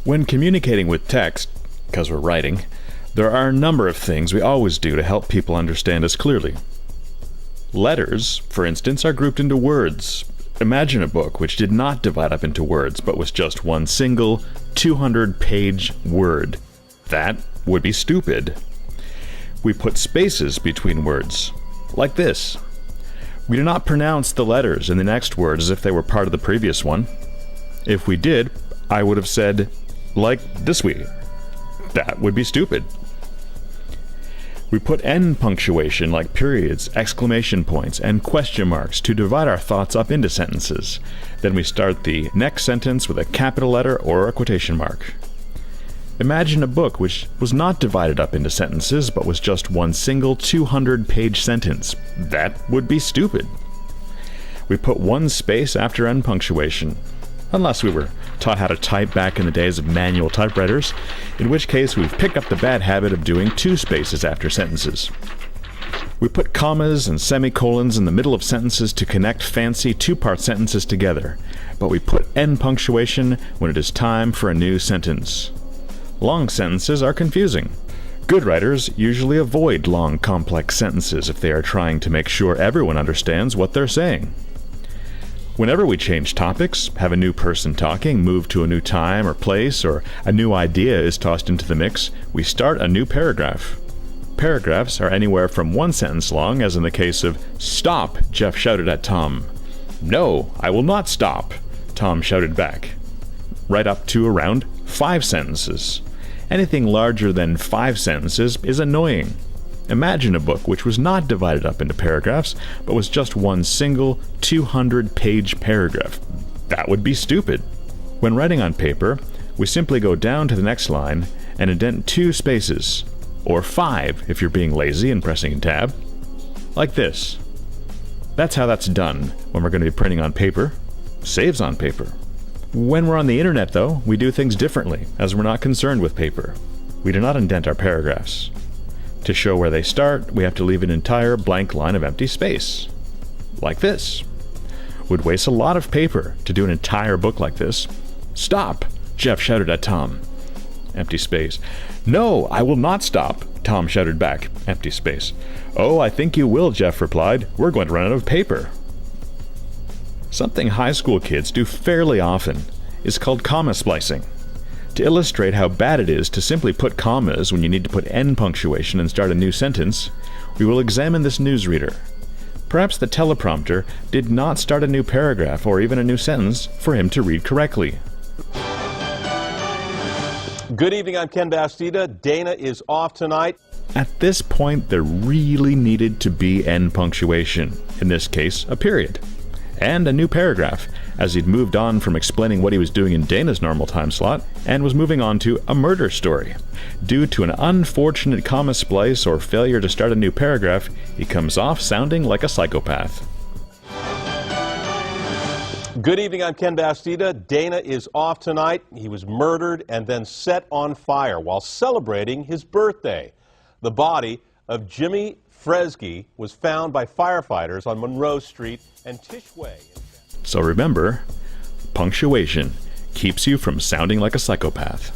When communicating with text, because we're writing, there are a number of things we always do to help people understand us clearly. Letters, for instance, are grouped into words. Imagine a book which did not divide up into words, but was just one single 200-page word. That would be stupid. We put spaces between words, like this. We do not pronounce the letters in the next word as if they were part of the previous one. If we did, I would have said, like this way. That would be stupid. We put end punctuation like periods, exclamation points, and question marks to divide our thoughts up into sentences. Then we start the next sentence with a capital letter or a quotation mark. Imagine a book which was not divided up into sentences but was just one single 200-page sentence. That would be stupid. We put one space after end punctuation, unless we were taught how to type back in the days of manual typewriters, in which case we've picked up the bad habit of doing two spaces after sentences. We put commas and semicolons in the middle of sentences to connect fancy two-part sentences together, but we put end punctuation when it is time for a new sentence. Long sentences are confusing. Good writers usually avoid long, complex sentences if they are trying to make sure everyone understands what they're saying. Whenever we change topics, have a new person talking, move to a new time or place, or a new idea is tossed into the mix, we start a new paragraph. Paragraphs are anywhere from one sentence long, as in the case of, "Stop," Jeff shouted at Tom. "No, I will not stop," Tom shouted back. Right up to around 5 sentences. Anything larger than 5 sentences is annoying. Imagine a book which was not divided up into paragraphs, but was just one single 200-page paragraph. That would be stupid. When writing on paper, we simply go down to the next line and indent 2 spaces, or 5 if you're being lazy and pressing a tab, like this. That's how that's done when we're going to be printing on paper. Saves on paper. When we're on the internet, though, we do things differently, as we're not concerned with paper. We do not indent our paragraphs. To show where they start, we have to leave an entire blank line of empty space. Like this. Would waste a lot of paper to do an entire book like this. "Stop," Jeff shouted at Tom. Empty space. "No, I will not stop," Tom shouted back. Empty space. "Oh, I think you will," Jeff replied. "We're going to run out of paper." Something high school kids do fairly often is called comma splicing. To illustrate how bad it is to simply put commas when you need to put end punctuation and start a new sentence, we will examine this newsreader. Perhaps the teleprompter did not start a new paragraph or even a new sentence for him to read correctly. Good evening, I'm Ken Bastida. Dana is off tonight. At this point, there really needed to be end punctuation, in this case, a period, and a new paragraph, as he'd moved on from explaining what he was doing in Dana's normal time slot and was moving on to a murder story. Due to an unfortunate comma splice or failure to start a new paragraph, he comes off sounding like a psychopath. Good evening, I'm Ken Bastida. Dana is off tonight. He was murdered and then set on fire while celebrating his birthday. The body of Jimmy Fresge was found by firefighters on Monroe Street and Tishway. So remember, punctuation keeps you from sounding like a psychopath.